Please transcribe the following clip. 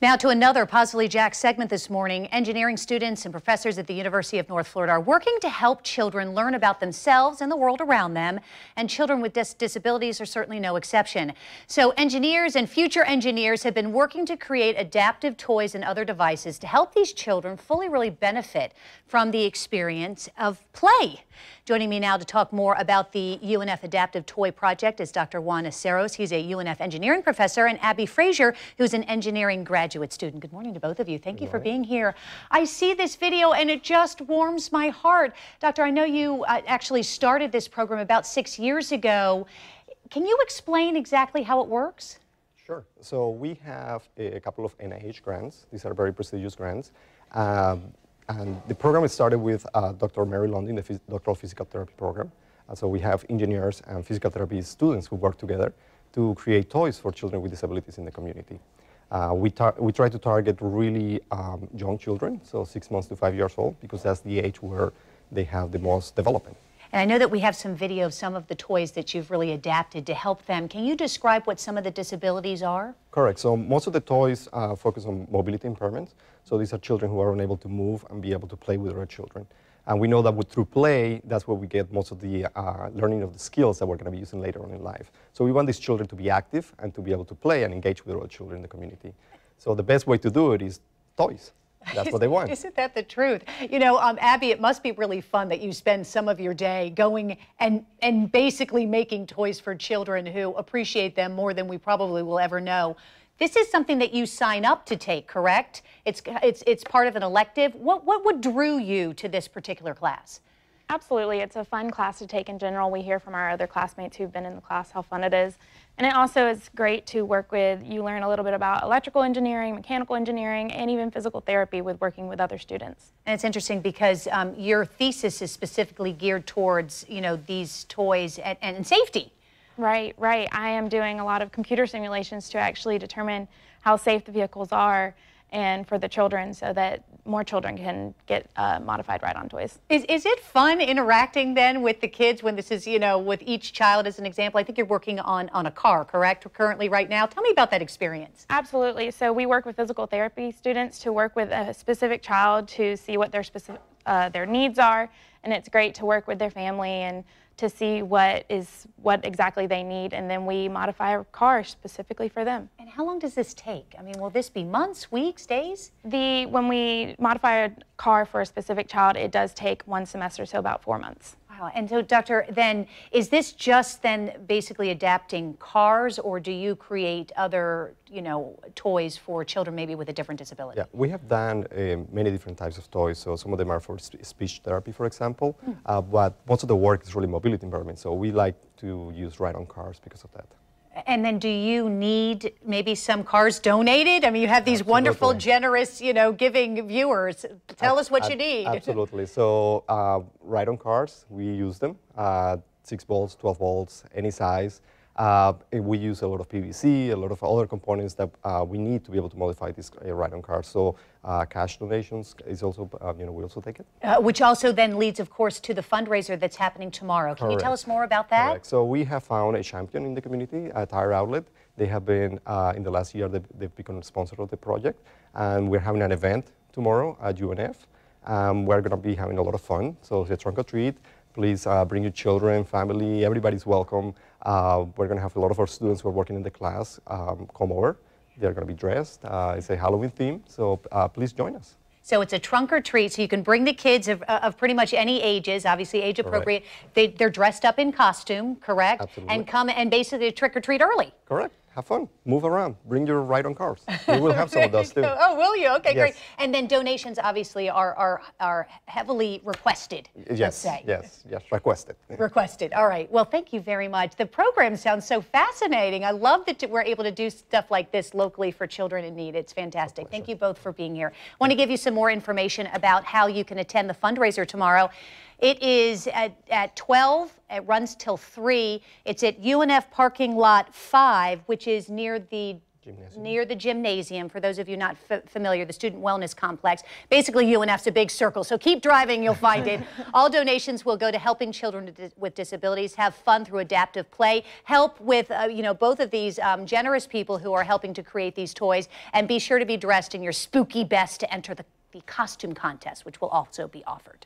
Now to another Positively JAX segment this morning. Engineering students and professors at the University of North Florida are working to help children learn about themselves and the world around them, and children with disabilities are certainly no exception. So engineers and future engineers have been working to create adaptive toys and other devices to help these children fully really benefit from the experience of play. Joining me now to talk more about the UNF Adaptive Toy Project is Dr. Juan Aceros. He's a UNF engineering professor, and Abby Frazier, who's an engineering graduate student. Good morning to both of you. Thank you for being here. I see this video and it just warms my heart. Doctor, I know you actually started this program about 6 years ago. Can you explain exactly how it works? Sure. So we have a couple of NIH grants. These are very prestigious grants. And the program started with Dr. Mary London, the doctoral physical therapy program. And so we have engineers and physical therapy students who work together to create toys for children with disabilities in the community. We try to target really young children, so 6 months to 5 years old, because that's the age where they have the most development. And I know that we have some video of some of the toys that you've really adapted to help them. Can you describe what some of the disabilities are? Correct. So most of the toys focus on mobility impairments. So these are children who are unable to move and be able to play with other children. And we know that through play, that's where we get most of the learning of the skills that we're going to be using later on in life. So we want these children to be active and to be able to play and engage with other children in the community. So the best way to do it is toys. That's what they want. Isn't that the truth? You know, Abby, it must be really fun that you spend some of your day going and basically making toys for children who appreciate them more than we probably will ever know. This is something that you sign up to take, correct? It's part of an elective. What drew you to this particular class? Absolutely. It's a fun class to take in general. We hear from our other classmates who've been in the class how fun it is. And it also is great to work with. You learn a little bit about electrical engineering, mechanical engineering, and even physical therapy with working with other students. And it's interesting because your thesis is specifically geared towards, you know, these toys and safety. Right, right. I am doing a lot of computer simulations to actually determine how safe the vehicles are and for the children so that more children can get modified ride-on toys. Is it fun interacting then with the kids when this is, you know, with each child as an example? I think you're working on a car, correct, currently right now? Tell me about that experience. Absolutely. So we work with physical therapy students to work with a specific child to see what their needs are, and it's great to work with their family and to see what exactly they need, and then we modify a car specifically for them. And how long does this take? I mean, will this be months, weeks, days? When we modify a car for a specific child, it does take 1 semester, so about 4 months. Wow. And so, Doctor, then is this just then basically adapting cars, or do you create other, you know, toys for children maybe with a different disability? Yeah, we have done many different types of toys. So some of them are for speech therapy, for example, but most of the work is really mobility impairment. So we like to use ride-on cars because of that. And then do you need maybe some cars donated? I mean, you have these wonderful, generous, you know, giving viewers. Tell us what you need. Absolutely. So ride-on cars, we use them, 6 volts, 12 volts, any size. We use a lot of PVC, a lot of other components that we need to be able to modify this ride-on car. So cash donations is also, you know, we also take it. Which also then leads, of course, to the fundraiser that's happening tomorrow. Can you tell us more about that? Correct. So we have found a champion in the community, a tire outlet. They have been, in the last year, they've become a sponsor of the project. And we're having an event tomorrow at UNF. We're going to be having a lot of fun. So it's a trunk or treat. Please bring your children, family, everybody's welcome. We're going to have a lot of our students who are working in the class come over. They're going to be dressed. It's a Halloween theme, so please join us. So it's a trunk or treat, so you can bring the kids of pretty much any ages, obviously age appropriate. They're dressed up in costume, correct? Absolutely. And come and basically trick or treat early. Correct. Have fun. Move around. Bring your ride-on cars. We will have some of those too. Oh, will you? Okay, yes. Great. And then donations obviously are heavily requested. Yes, let's say. yes, requested. Requested. All right. Well, thank you very much. The program sounds so fascinating. I love that we're able to do stuff like this locally for children in need. It's fantastic. Thank you both for being here. I want to give you some more information about how you can attend the fundraiser tomorrow. It is at 12. It runs till 3. It's at UNF parking lot 5, which is near the Gymnasium. Near the gymnasium, for those of you not familiar, the Student Wellness Complex. Basically, UNF's a big circle, so keep driving, you'll find it. All donations will go to helping children with disabilities have fun through adaptive play, help with, both of these generous people who are helping to create these toys, and be sure to be dressed in your spooky best to enter the costume contest, which will also be offered.